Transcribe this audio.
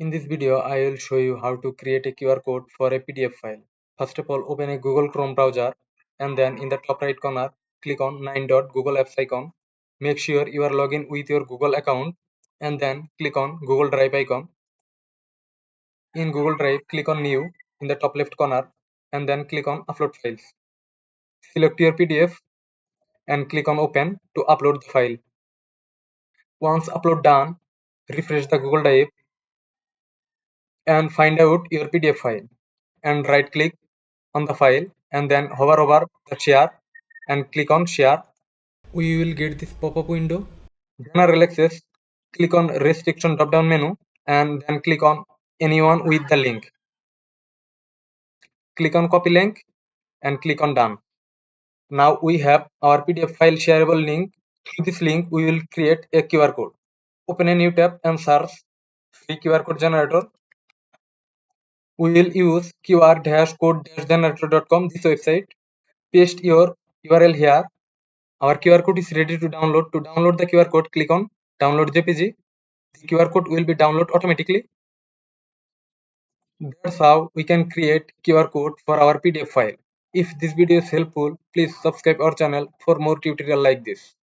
In this video, I will show you how to create a QR code for a PDF file. First of all, open a Google Chrome browser and then in the top right corner, click on 9-Google Apps icon. Make sure you are logged in with your Google account and then click on Google Drive icon. In Google Drive, click on New in the top left corner and then click on Upload Files. Select your PDF and click on Open to upload the file. Once upload done, refresh the Google Drive and find out your PDF file and right click on the file and then hover over the share and click on share. We will get this pop-up window. General access, click on restriction drop down menu and then click on anyone with the link. Click on copy link and click on done. Now we have our PDF file shareable link. Through this link we will create a QR code. Open a new tab and search free QR code generator. We will use qr-code-generator.com, this website. Paste your URL here. Our QR code is ready to download. To download the QR code, click on download JPG. The QR code will be downloaded automatically. That's how we can create QR code for our PDF file. If this video is helpful, please subscribe our channel for more tutorial like this.